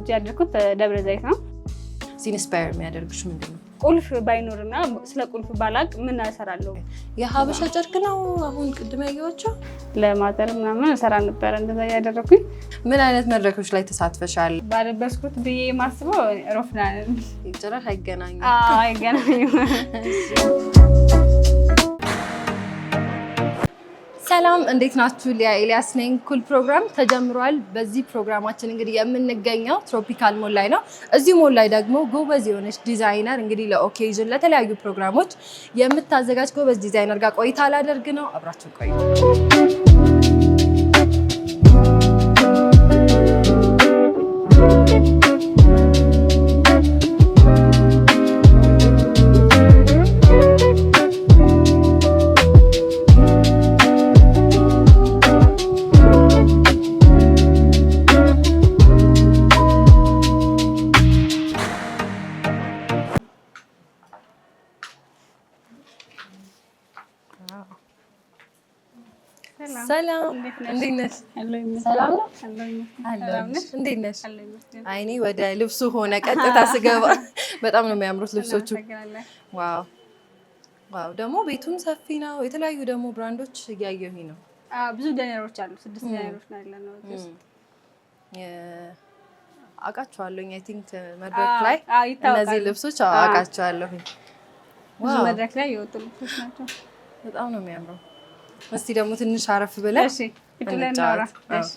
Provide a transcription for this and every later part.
ተወልጄ ያደግኩት ደብረ ዘይት ነው። ኢንስፓየር የሚያደርግሽ ምንድነው? ቁልፍ ባይኖርና ስለ ቁልፍ ባላቅ ምን እሰራለሁ? የሀበሻ ጨርቅ ነው አሁን ቅድም ያየኋቸው ለማዘር ምናምን እሰራ ነበር እንደዛ ያደረኩኝ። ምን አይነት መድረኮች ላይ ተሳትፈሻል? ባለበስኩት ብዬ ማስበው ሮፍናን ጭራሽ አይገናኙም። አይገናኙም። ሰላም እንዴት ናችሁ? ሊያ ኤልያስ ነኝ። ኩል ፕሮግራም ተጀምሯል። በዚህ ፕሮግራማችን እንግዲህ የምንገኘው ትሮፒካል ሞል ላይ ነው። እዚህ ሞል ላይ ደግሞ ጎበዝ የሆነች ዲዛይነር እንግዲህ ለኦኬዥን ለተለያዩ ፕሮግራሞች የምታዘጋጅ ጎበዝ ዲዛይነር ጋር ቆይታ ላደርግ ነው። አብራችሁ ቆዩ። ሰላም እንዴት ነሽ? ሰላም ነው። እንዴት ነሽ? አይኔ ወደ ልብሱ ሆነ ቀጥታ ስገባ በጣም ነው የሚያምሩት ልብሶቹ። ዋው ዋው! ደግሞ ቤቱም ሰፊ ነው። የተለያዩ ደግሞ ብራንዶች እያየሁኝ ነው። ብዙ ዲዛይነሮች አሉ። 6 ዲዛይነሮች ነው ያለነው እዚህ። አውቃቸዋለሁ። አይ ቲንክ መድረክ ላይ እነዚህ ልብሶች አውቃቸዋለሁ። ብዙ መድረክ ላይ የወጡ ልብሶች ናቸው። በጣም ነው የሚያምረው። እስቲ ደግሞ ትንሽ አረፍ ብለን እሺ እንጫወት። እሺ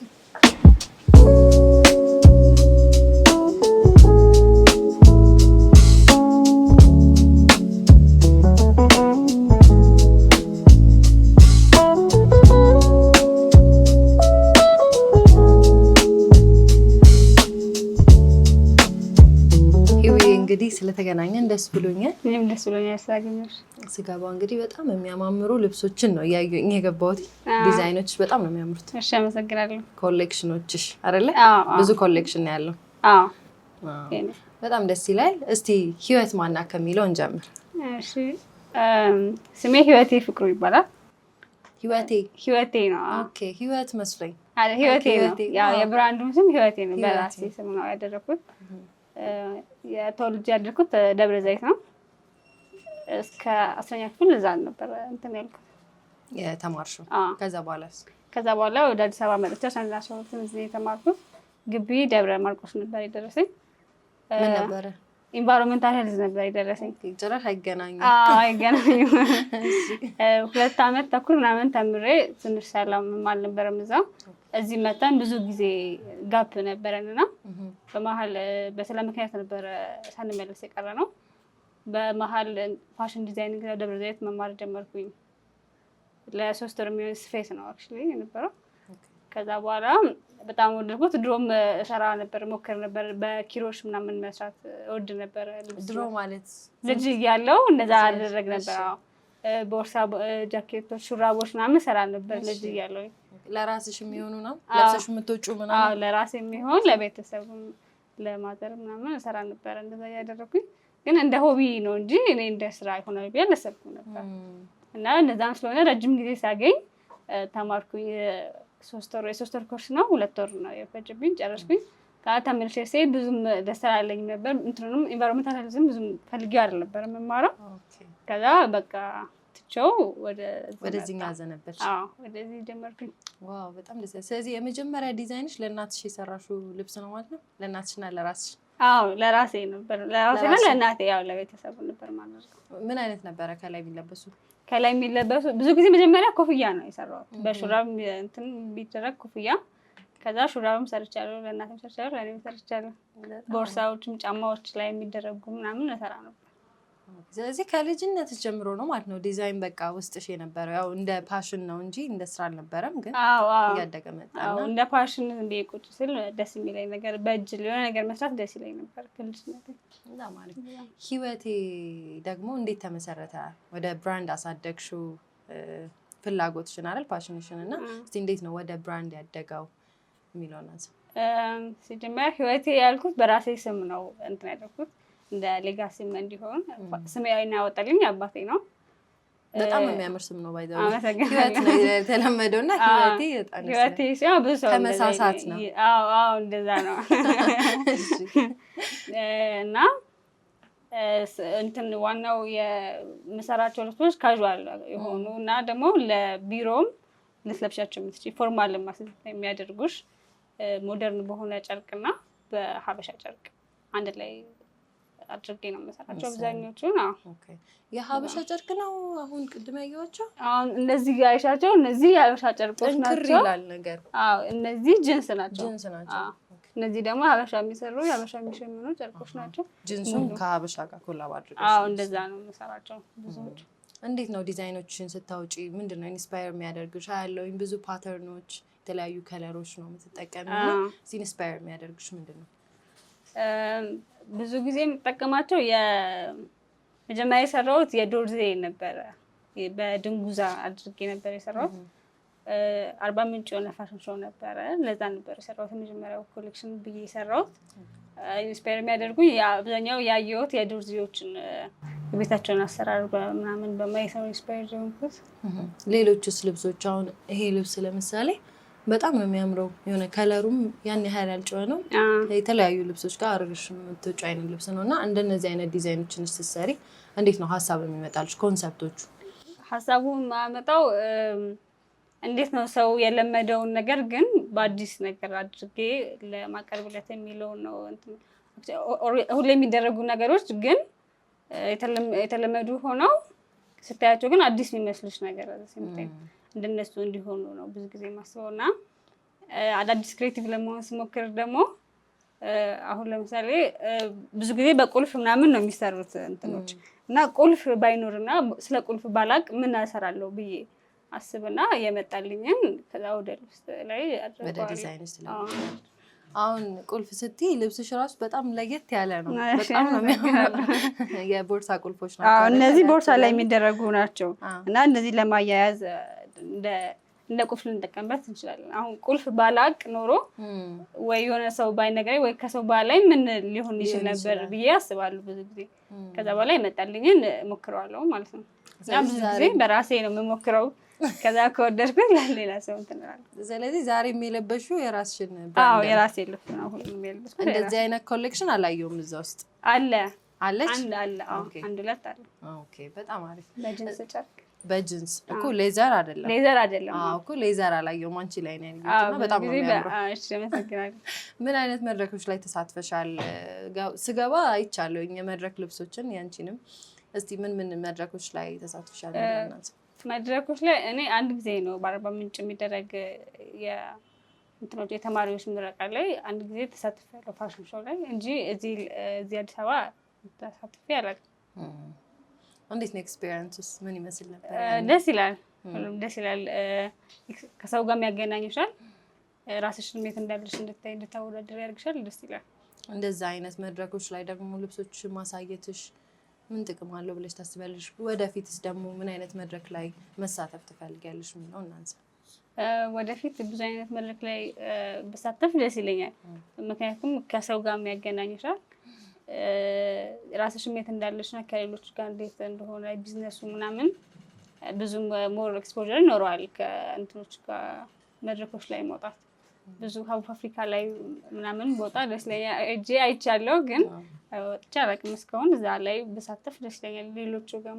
እንግዲህ ስለተገናኘን ደስ ብሎኛል። እኔም ደስ ብሎኛል ስላገኘሁሽ። ስገባ እንግዲህ በጣም የሚያማምሩ ልብሶችን ነው እያየሁኝ የገባሁት። ዲዛይኖችሽ በጣም ነው የሚያምሩት። እሺ አመሰግናለሁ። ኮሌክሽኖችሽ አይደለ? ብዙ ኮሌክሽን ነው ያለው። በጣም ደስ ይላል። እስቲ ህይወት ማና ከሚለው እንጀምር። እሺ ስሜ ህይወቴ ፍቅሩ ይባላል። ህይወቴ ነው። ኦኬ ህይወት መስሎኝ። ህይወቴ ነው። ያው የብራንዱም ስም ህይወቴ ነው። በራሴ ስም ነው ያደረኩት። የተወልጄ ያደግኩት ደብረ ዘይት ነው። እስከ 10ኛ ክፍል እዛ ነበር እንትን ያልኩት የተማርሽው። ከዛ በኋላ ወደ አዲስ አበባ መጥቼ 12 እዚህ የተማርኩት። ግቢ ደብረ ማርቆስ ነበር የደረሰኝ። ምን ነበር? ኢንቫይሮንመንታል ሄልዝ ነበር የደረሰኝ። ጭራሽ አይገናኙም። አይገናኙም። 2 ዓመት ተኩል ምናምን ተምሬ ትንሽ ሰላም አልነበረም እዛ። እዚህ መጣን። ብዙ ጊዜ ጋፕ ነበረንና በመሀል በስለ ምክንያት ነበር ሳንመለስ የቀረ ነው። በመሀል ፋሽን ዲዛይኒንግ ደብረ ዘይት መማር ጀመርኩኝ። ለ3 ወር የሚሆን ስፌት ነው አክቹሊ የነበረው። ከዛ በኋላ በጣም ወደድኩት። ድሮም ሰራ ነበር፣ ሞክር ነበር በኪሮሽ ምናምን መስራት ወድ ነበር። ድሮ ማለት ልጅ እያለሁ እንደዛ አደረግ ነበር። ቦርሳ፣ ጃኬቶች፣ ሹራቦች ምናምን ሰራ ነበር ልጅ እያለሁ። ለራስሽ የሚሆኑ ነው ለብሰሽ የምትወጪው ምናምን? አዎ ለራሴ የሚሆን ለቤተሰብም ለማዘር ምናምን ሰራ ነበር። እንደዛ ያደረኩኝ ግን እንደ ሆቢ ነው እንጂ እኔ እንደ ስራ ይሆናል ብዬ አልሰብኩም ነበር። እና እንደዛም ስለሆነ ረጅም ጊዜ ሳገኝ ተማርኩኝ። 3 ወር ኮርስ ነው። 2 ወር ነው የፈጀብኝ። ጨረስኩኝ። ተመልሼ ስሄድ ብዙም ደስ አላለኝም ነበር። እንትኑንም ኢንቫይሮንመንታል ሄልዝም ብዙም ፈልጌው አልነበረም የምማረው። ከዛ በቃ ትቼው ወደዚህኛው አዘነበልሽ? አዎ ወደዚህ ጀመርኩኝ። ዋው በጣም ደስ ይላል። ስለዚህ የመጀመሪያ ዲዛይንሽ ለእናትሽ የሰራሽው ልብስ ነው ማለት ነው? ለእናትሽና ለራስሽ? አዎ ለራሴ ነበር። ለራሴና ለእናቴ ያው ለቤተሰቡ ነበር ማለት ነው። ምን አይነት ነበረ ከላይ የሚለበሱ? ከላይ የሚለበሱ ብዙ ጊዜ መጀመሪያ ኮፍያ ነው የሰራሁት። በሹራብ እንትን ቢደረግ ኮፍያ። ከዛ ሹራብም ሰርቻለሁ፣ ለእናቴም ሰርቻለሁ፣ ለእኔም ሰርቻለሁ። ቦርሳዎችም ጫማዎች ላይ የሚደረጉ ምናምን እሰራ ነበር። ስለዚህ ከልጅነት ጀምሮ ነው ማለት ነው ዲዛይን በቃ ውስጥሽ የነበረው? ያው እንደ ፓሽን ነው እንጂ እንደ ስራ አልነበረም። ግን እያደገ መጣና እንደ ፓሽን እንደ ቁጭ ስል ደስ የሚለኝ ነገር በእጅ የሆነ ነገር መስራት ደስ ይለኝ ነበር ከልጅነት። እና ማለት ህይወቴ ደግሞ እንዴት ተመሰረተ? ወደ ብራንድ አሳደግሽው ፍላጎትሽን አይደል? ፓሽንሽን። እና እስቲ እንዴት ነው ወደ ብራንድ ያደገው የሚለውን አንሳ። ሲጀመር ህይወቴ ያልኩት በራሴ ስም ነው እንትን ያደረኩት እንደ ሌጋሲም እንዲሆን ስም ያወጣልኝ አባቴ ነው። በጣም የሚያምር ስም ነው ባይዘው ህይወት ነው የተለመደውና ህይወቴ በጣም ህይወቴ ሲሆን ብዙ ሰው ተመሳሳት ነው። አዎ እንደዛ ነው። እና እንትን ዋናው የምሰራቸው ልብሶች ካዥዋል የሆኑ እና ደግሞ ለቢሮም ልትለብሻቸው የምትችይ ፎርማል የሚያደርጉሽ ሞደርን በሆነ ጨርቅና በሀበሻ ጨርቅ አንድ ላይ አድርጌ ነው የምሰራቸው አብዛኞቹ ነው። የሀበሻ ጨርቅ ነው አሁን ቅድም ያየኋቸው። አሁን እነዚህ አይሻቸው እነዚህ የሀበሻ ጨርቆች ናቸው ይላል ነገር። እነዚህ ጅንስ ናቸው። ናቸው። እነዚህ ደግሞ ሀበሻ የሚሰሩ የሀበሻ የሚሸምኑ ጨርቆች ናቸው። ጅንሱን ከሀበሻ ጋር ኮላብ አድርገሽ? እንደዛ ነው የምሰራቸው ብዙዎቹ። እንዴት ነው ዲዛይኖችን ስታውጪ ምንድን ነው ኢንስፓየር የሚያደርግሽ? ያለውኝ ብዙ ፓተርኖች የተለያዩ ከለሮች ነው የምትጠቀሚው እና ኢንስፓየር የሚያደርግሽ ምንድን ነው? ብዙ ጊዜ የምጠቀማቸው የመጀመሪያ የሰራሁት የዶርዜ ነበረ። በድንጉዛ አድርጌ ነበር የሰራሁት። አርባ ምንጭ የሆነ ፋሽን ሾው ነበረ። ለዛ ነበር የሰራሁት የመጀመሪያው ኮሌክሽን ብዬ የሰራሁት። ኢንስፓየር የሚያደርጉኝ አብዛኛው ያየሁት የዶርዜዎችን የቤታቸውን አሰራር ምናምን በማየት ነው ኢንስፓየር የሆንኩት። ሌሎችስ ልብሶች? አሁን ይሄ ልብስ ለምሳሌ በጣም ነው የሚያምረው። የሆነ ከለሩም ያን ያህል ያልጨወ ነው። የተለያዩ ልብሶች ጋር አርግሽ የምትወጪው አይነት ልብስ ነው እና እንደነዚህ አይነት ዲዛይኖችን ስትሰሪ እንዴት ነው ሀሳብ የሚመጣልሽ? ኮንሰፕቶቹ ሀሳቡን ማመጣው እንዴት ነው ሰው የለመደውን ነገር ግን በአዲስ ነገር አድርጌ ለማቀርብለት የሚለውን ነው። ሁሌ የሚደረጉ ነገሮች ግን የተለመዱ ሆነው ስታያቸው ግን አዲስ የሚመስልሽ ነገር እንደነሱ እንዲሆኑ ነው ብዙ ጊዜ የማስበው። እና አዳዲስ ክሬቲቭ ለመሆን ስሞክር ደግሞ አሁን ለምሳሌ ብዙ ጊዜ በቁልፍ ምናምን ነው የሚሰሩት እንትኖች እና ቁልፍ ባይኖርና ስለ ቁልፍ ባላቅ ምን እሰራለሁ ብዬ አስብና የመጣልኝን ከዛ ወደ ልብስ ላይ አድርገዋለሁ። ወደ ዲዛይን አሁን ቁልፍ ስትይ ልብስሽ ራሱ በጣም ለየት ያለ ነው። በጣም ነው የሚያምረው። የቦርሳ ቁልፎች ናቸው። እነዚህ ቦርሳ ላይ የሚደረጉ ናቸው እና እነዚህ ለማያያዝ እንደ ቁልፍ ልንጠቀምበት እንችላለን። አሁን ቁልፍ ባላቅ ኖሮ ወይ የሆነ ሰው ባይነገረኝ ወይ ከሰው ባላይ ምን ሊሆን ይችል ነበር ብዬ አስባለሁ ብዙ ጊዜ። ከዛ በኋላ ይመጣልኝን ሞክረዋለሁ ማለት ነው። እና ብዙ ጊዜ በራሴ ነው የምሞክረው። ከዛ ከወደድኩት ለሌላ ሰው እንትን እላለሁ። ስለዚህ ዛሬ የሚለበሽው የራስሽን የራሴ ልብስ ነው ሁሉም የሚለበሽው። እንደዚህ አይነት ኮሌክሽን አላየሁም እዛ ውስጥ። አለች? አንድ ሁለት አለ። ኦኬ በጣም አሪፍ። በጅንስ ጨርቅ በጅንስ እኮ ሌዘር አይደለም? ሌዘር አይደለም እኮ ሌዘር አላየሁም። አንቺ ላይ ነው ያየሁት። በጣም ነው የሚያምረው። እሺ አመሰግናለሁ። ምን አይነት መድረኮች ላይ ተሳትፈሻል? ስገባ አይቻለሁኝ የመድረክ ልብሶችን ያንቺንም። እስቲ ምን መድረኮች ላይ ተሳትፈሻል? መድረኮች ላይ እኔ አንድ ጊዜ ነው በአርባ ምንጭ የሚደረግ የተማሪዎች ምረቃ ላይ አንድ ጊዜ ተሳትፌያለሁ ፋሽን ሾው ላይ እንጂ እዚህ አዲስ አበባ ተሳትፌ አላውቅም። እንዴት ነው ኤክስፒሪየንሱስ? ምን ይመስል ነበር? ደስ ይላል። ሁሉም ደስ ይላል። ከሰው ጋር የሚያገናኝሻል። ራስሽን የት እንዳለሽ እንድታይ እንድታወዳደር ያደርግሻል። ደስ ይላል። እንደዛ አይነት መድረኮች ላይ ደግሞ ልብሶችሽን ማሳየትሽ ምን ጥቅም አለው ብለሽ ታስቢያለሽ? ወደፊትስ ደግሞ ምን አይነት መድረክ ላይ መሳተፍ ትፈልጊያለሽ የሚለው እናንሳ። ወደፊት ብዙ አይነት መድረክ ላይ ብሳተፍ ደስ ይለኛል። ምክንያቱም ከሰው ጋር የሚያገናኝሻል። ራስሽን የት እንዳለሽ እና ከሌሎች ጋር እንዴት እንደሆነ ቢዝነሱ ምናምን ብዙ ሞር ኤክስፖዠር ይኖረዋል። ከእንትኖች ጋር መድረኮች ላይ መውጣት ብዙ ሀቡብ አፍሪካ ላይ ምናምን ቦታ ደስ ይለኛል። እጄ አይቻለሁ ግን ወጥቼ አላውቅም እስካሁን። እዛ ላይ ብሳተፍ ደስ ይለኛል። ሌሎቹ ጋር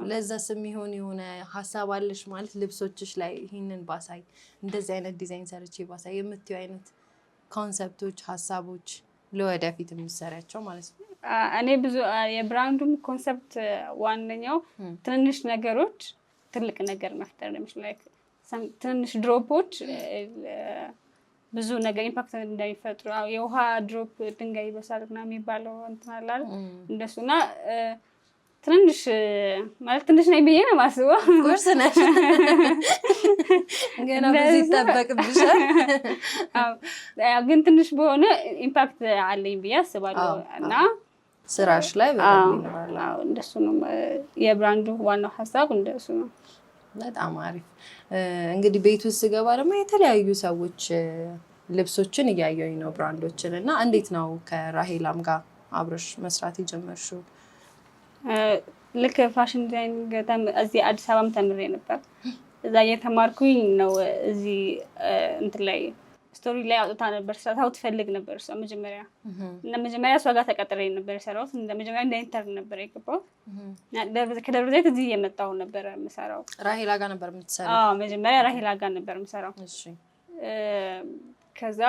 ለዛስ የሚሆን የሆነ ሀሳብ አለሽ ማለት ልብሶችሽ ላይ ይህንን ባሳይ እንደዚህ አይነት ዲዛይን ሰርቼ ባሳይ የምትይው አይነት ኮንሰፕቶች ሀሳቦች ለወደፊት የምትሰሪያቸው ማለት ነው? እኔ ብዙ የብራንዱም ኮንሰፕት ዋነኛው ትንንሽ ነገሮች ትልቅ ነገር መፍጠር ነው የሚችለው። ትንንሽ ድሮፖች ብዙ ነገር ኢምፓክት እንደሚፈጥሩ የውሃ ድሮፕ ድንጋይ ይበሳል ምናምን የሚባለው እንትን አለ አይደል? እንደሱና ትንንሽ ማለት ትንሽ ነኝ ብዬ ነው የማስበው። ኮርስ ነሽ ገና ብዙ ይጠበቅብሻል። ግን ትንሽ በሆነ ኢምፓክት አለኝ ብዬ አስባለሁ እና ስራሽ ላይ በጣም ይኖራል። እንደሱ ነው የብራንዱ ዋናው ሀሳብ እንደሱ ነው። በጣም አሪፍ። እንግዲህ ቤት ውስጥ ስገባ ደግሞ የተለያዩ ሰዎች ልብሶችን እያየሁኝ ነው ብራንዶችን እና እንዴት ነው ከራሄላም ጋር አብረሽ መስራት የጀመርሽው? ልክ ፋሽን ዲዛይኒንግ እዚህ አዲስ አበባም ተምሬ ነበር። እዛ እየተማርኩኝ ነው እዚህ እንትን ላይ ስቶሪ ላይ አውጥታ ነበር ስራው ትፈልግ ነበር እሷ መጀመሪያ እና መጀመሪያ እሷ ጋር ተቀጥሬ ነበር የሰራሁት። መጀመሪያ እንደ ኢንተርን ነበር የገባሁት። ከደብረ ዘይት እዚህ እየመጣሁ ነበር የምሰራው። ራሄላ ጋር ነበር የምትሰራው? አዎ መጀመሪያ ራሄላ ጋር ነበር የምሰራው። እሺ። ከዛ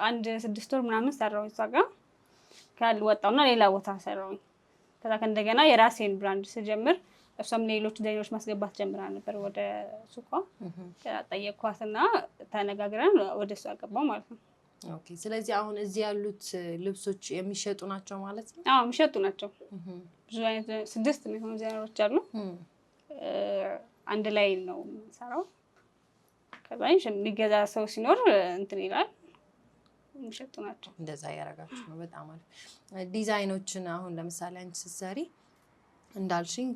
6 ወር ምናምን ሰራሁኝ እሷ ጋር። ወጣሁና ሌላ ቦታ ሰራሁኝ። ከዛ ከእንደገና የራሴን ብራንድ ስጀምር እሷም ሌሎች ዲዛይነሮች ማስገባት ጀምራ ነበር ወደ ሱቋ። ጠየኳትና ተነጋግረን ወደ እሷ ገባሁ ማለት ነው። ኦኬ። ስለዚህ አሁን እዚህ ያሉት ልብሶች የሚሸጡ ናቸው ማለት ነው? አዎ የሚሸጡ ናቸው። ብዙ አይነት 6 የሚሆኑ ዲዛይነሮች አሉ። አንድ ላይ ነው የምንሰራው። ከዛ የሚገዛ ሰው ሲኖር እንትን ይላል። የሚሸጡ ናቸው። እንደዛ ያደርጋችሁ ነው። በጣም አሪፍ። ዲዛይኖችን አሁን ለምሳሌ አንቺ ስትሰሪ እንዳልሽኝ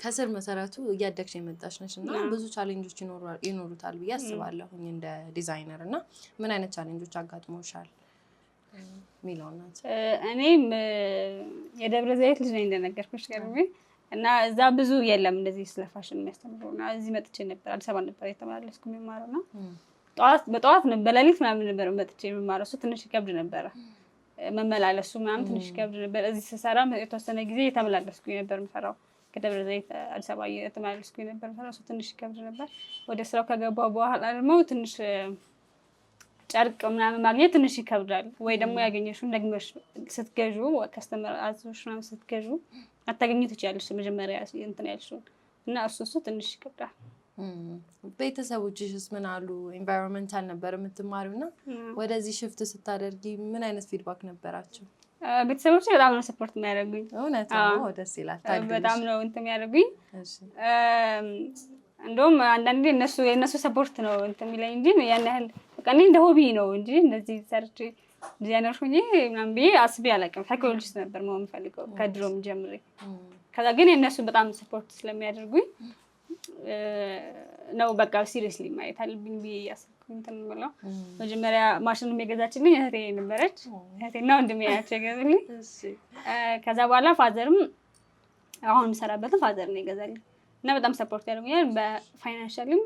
ከስር መሰረቱ እያደግሽ የመጣሽ ነሽ እና ብዙ ቻሌንጆች ይኖሩታል ብዬ አስባለሁኝ እንደ ዲዛይነር። እና ምን አይነት ቻሌንጆች አጋጥሞሻል የሚለው እናት? እኔም የደብረ ዘይት ልጅ ነኝ እንደነገርኩሽ ቀርቤ እና እዛ ብዙ የለም እንደዚህ ስለ ፋሽን የሚያስተምረው እና እዚህ መጥቼ ነበር አዲስ አበባ ነበር የተመላለስኩ የሚማረው እና በጠዋት በሌሊት ምናምን ነበር መጥቼ የሚማረው። እሱ ትንሽ ይከብድ ነበረ መመላለሱ ምናምን ትንሽ ይከብድ ነበር። እዚህ ስሰራ የተወሰነ ጊዜ የተመላለስኩኝ ነበር የምሰራው። ከደብረ ዘይት አዲስ አበባ የተመላለስኩኝ ነበር የምሰራው። እሱ ትንሽ ይከብድ ነበር። ወደ ስራው ከገባሁ በኋላ ደግሞ ትንሽ ጨርቅ ምናምን ማግኘት ትንሽ ይከብዳል። ወይ ደግሞ ያገኘሽውን ደግመሽ ስትገዡ ከስተመር አዝሽ ምናምን ስትገዡ አታገኙ ትችያለሽ መጀመሪያ እንትን ያልሽውን እና እሱ ትንሽ ይከብዳል። ቤተሰቦችሽስ ምን አሉ? ኤንቫይሮንመንታል ነበር የምትማሪው እና ወደዚህ ሽፍት ስታደርጊ ምን አይነት ፊድባክ ነበራቸው? ቤተሰቦቼ በጣም ነው ሰፖርት የሚያደርጉኝ። እውነት ነው? ደስ ይላል። በጣም ነው እንትን የሚያደርጉኝ። እንደውም አንዳንዴ የእነሱ ሰፖርት ነው እንትን የሚለኝ እንጂ ያን ያህል በቃ እኔ እንደ ሆቢ ነው እንጂ እንደዚህ ሰርቼ ዲዛይነር ሆኜ ምናምን ብዬ አስቤ አላውቅም። ሳይኮሎጂስት ነበር መሆን የምፈልገው ከድሮም ጀምሬ። ከዛ ግን የእነሱ በጣም ሰፖርት ስለሚያደርጉኝ ነው በቃ ሲሪየስሊ ማየት አለብኝ ብዬ ያሰብኩኝ እንትን የምለው። መጀመሪያ ማሽኑን የገዛችልኝ እህቴ ነበረች። እህቴና ወንድሜ ናቸው የገዙልኝ። ከዛ በኋላ ፋዘርም አሁን የምሰራበትን ፋዘር ነው የገዛልኝ እና በጣም ሰፖርት ያደርጉኛል። በፋይናንሻልም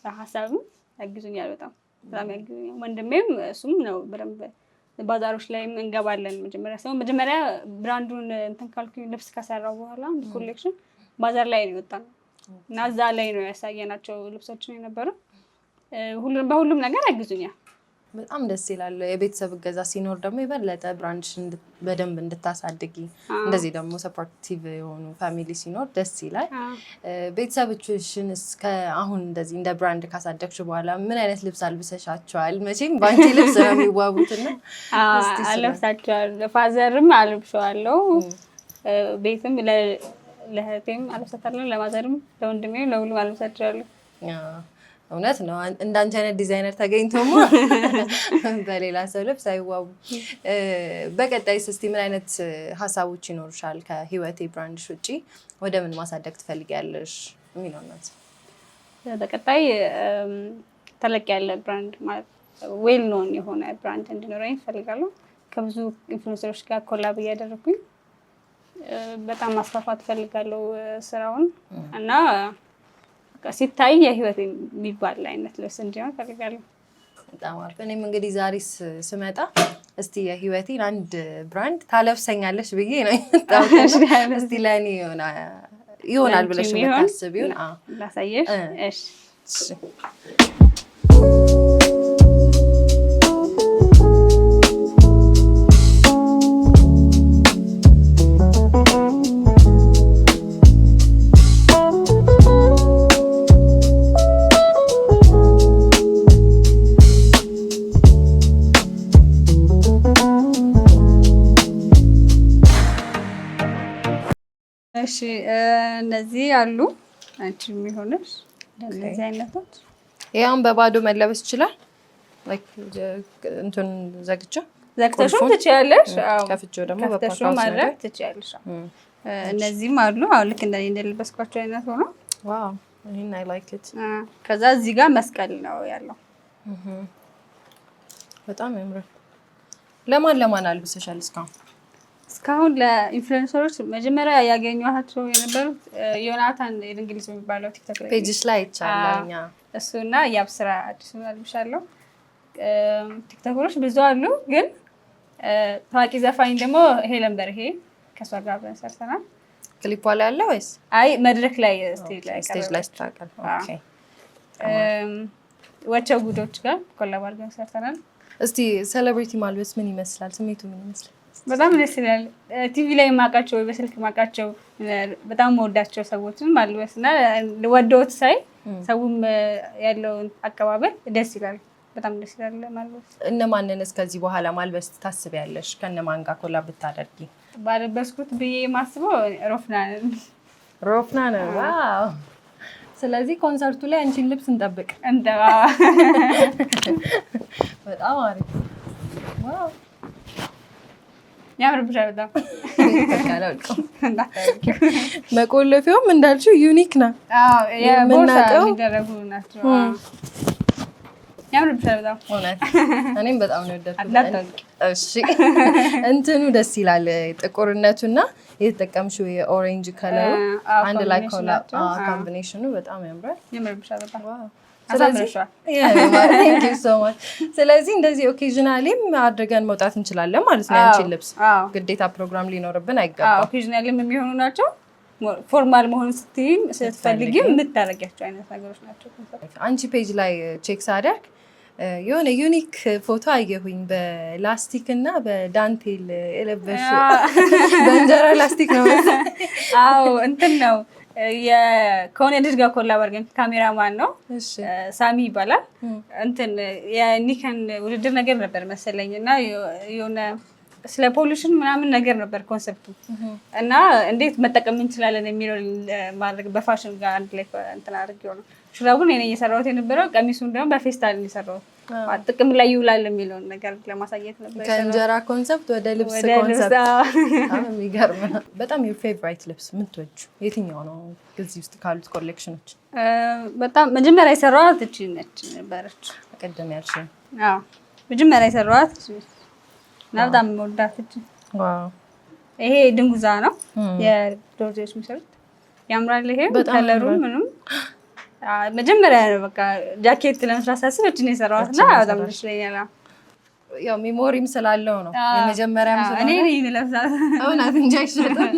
በሀሳብም ያግዙኛል። በጣም ያግዙኛል። ወንድሜም እሱም ነው በደንብ ባዛሮች ላይም እንገባለን። መጀመሪያ ብራንዱን እንትን ካልኩኝ ልብስ ከሰራው በኋላ ኮሌክሽን ባዛር ላይ ነው የወጣነው እና እዛ ላይ ነው ያሳየናቸው ልብሶችን የነበረው። በሁሉም ነገር ያግዙኛል። በጣም ደስ ይላል። የቤተሰብ እገዛ ሲኖር ደግሞ የበለጠ ብራንድሽን በደንብ እንድታሳድጊ፣ እንደዚህ ደግሞ ሰፖርቲቭ የሆኑ ፋሚሊ ሲኖር ደስ ይላል። ቤተሰቦችሽን አሁን እንደዚህ እንደ ብራንድ ካሳደግሽ በኋላ ምን አይነት ልብስ አልብሰሻቸዋል? መቼም በአንቺ ልብስ ነው የሚዋቡትና አለብሳቸዋለሁ። ፋዘርም አልብሸዋለሁ። ቤትም ለእህቴም አልብሳታለሁ። ለማዘርም ለወንድሜም ለሁሉም አልብሳቸዋለሁ። እውነት ነው። እንዳንቺ አይነት ዲዛይነር ተገኝቶማ በሌላ ሰው ልብስ አይዋቡም። በቀጣይስ እስቲ ምን አይነት ሀሳቦች ይኖርሻል? ከህይወቴ ብራንድሽ ውጪ ወደ ምን ማሳደግ ትፈልጊያለሽ የሚለው ነው። በቀጣይ ተለቅ ያለ ብራንድ ማለት ዌል ኖን የሆነ ብራንድ እንዲኖረኝ እፈልጋለሁ። ከብዙ ኢንፍሉዌንሰሮች ጋር ኮላብ እያደረኩኝ በጣም ማስፋፋት እፈልጋለሁ ስራውን እና ሲታይ የህይወት የሚባል አይነት ልብስ እንዲሆን እፈልጋለሁ። በጣም አሪፍ። እኔም እንግዲህ ዛሬ ስመጣ እስቲ የህይወቴን አንድ ብራንድ ታለብሰኛለሽ ብዬ ነው የመጣሁት። እስቲ ለእኔ ይሆናል ብለሽ የምታስቢውን ላሳየሽ። እሺ እሺ እነዚህ አሉ። አንቺ የሚሆንሽ እንደዚህ አይነቶች ያውን በባዶ መለበስ ይችላል። እንትን ዘግተሽው ትችያለሽ። ከፍቼው ደግሞ በፓርታው ማድረግ ትችያለሽ። እነዚህም አሉ። አሁን ልክ እንደለበስኳቸው አይነት ሆኖ ዋው ይሄን አይ ላይክ ኢት። ከዛ እዚህ ጋር መስቀል ነው ያለው። በጣም ያምራል። ለማን አልብሰሻል እስካሁን? እስካሁን ለኢንፍሉዌንሰሮች መጀመሪያ ያገኘኋቸው የነበሩት ዮናታን የእንግሊዝ የሚባለው ቲክቶክ ላይ ፔጅስ ላይ ይቻላልኛ እሱና የአብስራ አዲስ አልብሻለሁ። ቲክቶከሮች ብዙ አሉ፣ ግን ታዋቂ ዘፋኝ ደግሞ ሄለን በርሄ ከሷ ጋር አብረን ሰርተናል። ክሊፕ ላይ አለ ወይስ? አይ መድረክ ላይ ስቴጅ ላይ ስታቀል። ኦኬ ወቸው ጉዶች ጋር ኮላብ አድርገን ሰርተናል። እስቲ ሴሌብሪቲ ማልበስ ምን ይመስላል? ስሜቱ ምን ይመስላል? በጣም ደስ ይላል። ቲቪ ላይ የማውቃቸው ወይ በስልክ የማውቃቸው በጣም መወዳቸው ሰዎችን ማልበስ እና ወደውት ሳይ ሰውም ያለውን አቀባበል ደስ ይላል። በጣም ደስ ይላል ማልበስ። እነማንንስ ከዚህ በኋላ ማልበስ ታስቢያለሽ? ከነማን ጋር ኮላብ ብታደርጊ? ባለበስኩት ብዬ የማስበው ሮፍናን። ዋው! ስለዚህ ኮንሰርቱ ላይ አንቺን ልብስ እንጠብቅ። በጣም አሪፍ። ዋው! ያምርብሻል በጣም። መቆለፊያውም እንዳልሽው ዩኒክ ነው። የምናውቀው የሚደረጉ ናቸው። ያምርብሻል በጣም እውነት። እኔም በጣም ነው የወደድኩት። እሺ እንትኑ ደስ ይላል ጥቁርነቱና የተጠቀምሽው የኦሬንጅ ከለሩ አንድ ላይ ኮምቢኔሽኑ በጣም ያምራል። ያምርብሻል በጣም። ስለዚህ እንደዚህ ኦኬዥናሊም አድርገን መውጣት እንችላለን ማለት ነው። ያንቺን ልብስ ግዴታ ፕሮግራም ሊኖርብን አይገባም። ኦኬዥናሊም የሚሆኑ ናቸው። ፎርማል መሆን ስትፈልጊም የምታደርጊያቸው አይነት ነገሮች ናቸው። አንቺ ፔጅ ላይ ቼክ ሳደርግ የሆነ ዩኒክ ፎቶ አየሁኝ። በላስቲክ እና በዳንቴል የለበሽ በእንጀራ ላስቲክ ነው። አዎ እንትን ነው ከሆነ ልጅ ጋር ኮላብ አድርገን ካሜራማን ነው ሳሚ ይባላል። እንትን የኒከን ውድድር ነገር ነበር መሰለኝ እና የሆነ ስለ ፖሊሽን ምናምን ነገር ነበር ኮንሰፕቱ እና እንዴት መጠቀም እንችላለን የሚለው ማድረግ በፋሽን ጋር አንድ ላይ እንትን አድርጌው ነው። ሹራቡን እኔ እየሰራሁት የነበረው ቀሚሱን ደግሞ በፌስታል የሰራሁት ጥቅም ላይ ይውላል የሚለውን ነገር ለማሳየት ነበር። ከእንጀራ ኮንሰፕት ወደ ልብስ ኮንሰፕት። የሚገርም ነው በጣም። የፌቨራይት ልብስ የምትወጂው የትኛው ነው እዚህ ውስጥ ካሉት ኮሌክሽኖች? በጣም መጀመሪያ የሰራኋት እቺ ነች ነበረች። ቀደም ያልሽኝ? አዎ መጀመሪያ የሰራኋት እና በጣም የምወዳት እቺ። ይሄ ድንጉዛ ነው የዶርዜዎች የሚሰሩት። ያምራል። ይሄ ከለሩ ምንም መጀመሪያ ነው በቃ ጃኬት ለመስራት ሳስብ እቺን የሰራኋት እና በጣም ደስ ይለኛል። ያው ሜሞሪም ስላለው ነው የመጀመሪያም ስለሆነ እኔ ነኝ የምለብሳት እውነት እንጂ አይሸጥም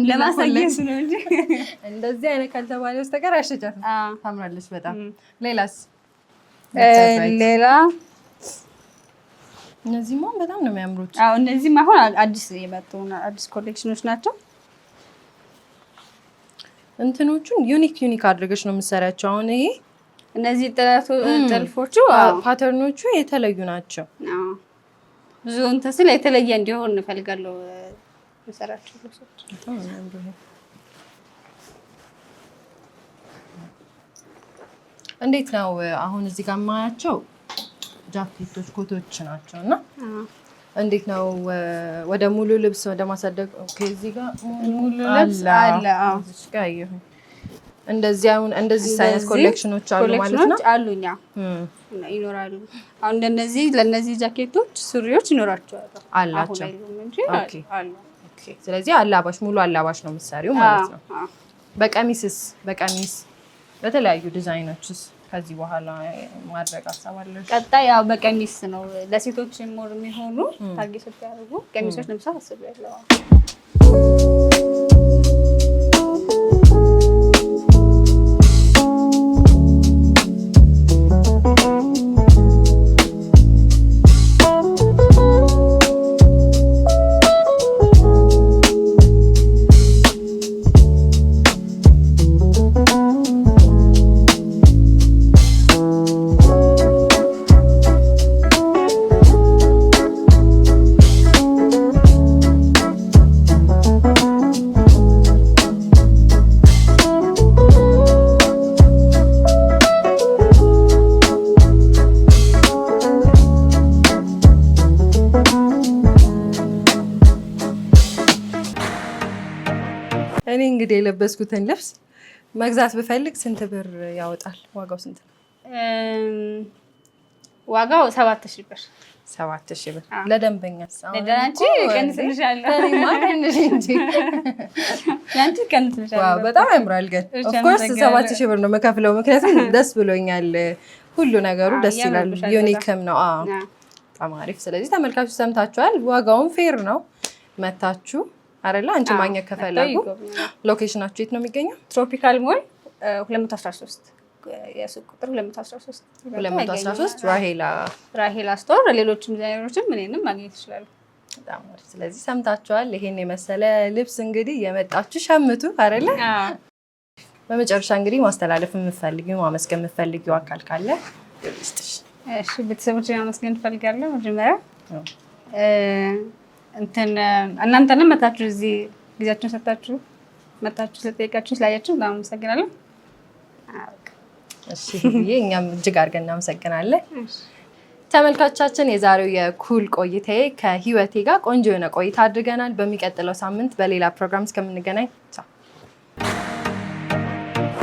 ለማሳየት ነው እንጂ እንደዚህ አይነት ካልተባለ በስተቀር አይሸጥም። ታምራለች በጣም። ሌላስ? ሌላ እነዚህማ በጣም ነው የሚያምሩት። አዎ እነዚህም አሁን አዲስ የመጡ አዲስ ኮሌክሽኖች ናቸው። እንትኖቹን ዩኒክ አድርገሽ ነው የምትሰሪያቸው። አሁን ይሄ እነዚህ ጥልፎቹ ፓተርኖቹ የተለዩ ናቸው። ብዙ እንትን ስለ የተለየ እንዲሆን እንፈልጋለሁ የምሰራቸው ልብሶች። እንዴት ነው አሁን እዚህ ጋር የማያቸው ጃኬቶች ኮቶች ናቸው እና እንዴት ነው ወደ ሙሉ ልብስ ወደ ማሳደግ? እዚህ ጋር ሙሉ ልብስ አለ። እዚህ ጋር ይሁን እንደዚህ አሁን እንደዚህ አይነት ኮሌክሽኖች አሉ ማለት ነው። አሉኛ ይኖራሉ። አሁን እንደነዚህ ለነዚህ ጃኬቶች ሱሪዎች ይኖራቸዋል አላቸው። ኦኬ ስለዚህ አላባሽ ሙሉ አላባሽ ነው የምትሰሪው ማለት ነው። በቀሚስ በተለያዩ ዲዛይኖችስ ከዚህ በኋላ ማድረግ አሳባለሽ? ቀጣይ ያው በቀሚስ ነው ለሴቶች ሞር የሚሆኑ ታርጌቶች ያደርጉ ቀሚሶች ለምሳሌ አስቤያለሁ። እኔ እንግዲህ የለበስኩትን ልብስ መግዛት ብፈልግ ስንት ብር ያወጣል? ዋጋው ስንት ነው? ዋጋው 7000 ብር። 7,000 ብር ለደንበኛ ለዳንቺ ቀንስልሻለሁ። እኔማ ቀንሽ እንጂ ያንቺ ቀንስልሻለሁ። በጣም ያምራል ግን ኦፍ ኮርስ 7,000 ብር ነው መከፍለው፣ ምክንያቱም ደስ ብሎኛል። ሁሉ ነገሩ ደስ ይላል፣ ዩኒክም ነው። በጣም አሪፍ። ስለዚህ ተመልካቾች ሰምታችኋል፣ ዋጋውን ፌር ነው። መታችሁ አይደለ? አንቺ ማግኘት ከፈለጉ ሎኬሽናችሁ የት ነው የሚገኘው? ትሮፒካል ሞል 213 የሱቅ ቁጥር 213 ራሄላ ስቶር። ሌሎችም ዲዛይነሮችም እኔንም ማግኘት ይችላሉ። በጣም አሪፍ። ስለዚህ ሰምታችኋል። ይሄን የመሰለ ልብስ እንግዲህ የመጣችሁ ሸምቱ አይደለ? በመጨረሻ እንግዲህ ማስተላለፍ የምትፈልጊው ማመስገን የምትፈልጊው አካል ካለ ይስጥሽ። እሺ፣ ቤተሰቦቼን ማመስገን እፈልጋለሁ። መጀመሪያ እናንተንም መታችሁ እዚህ ጊዜያችሁን ሰጣችሁ መታችሁ ስለጠየቃችሁ ስላያችሁ በጣም አመሰግናለሁ። እሺ እኛም እጅግ አድርገን እናመሰግናለን። ተመልካቾቻችን የዛሬው የኩል ቆይታዬ ከህይወቴ ጋር ቆንጆ የሆነ ቆይታ አድርገናል። በሚቀጥለው ሳምንት በሌላ ፕሮግራም እስከምንገናኝ ቻው።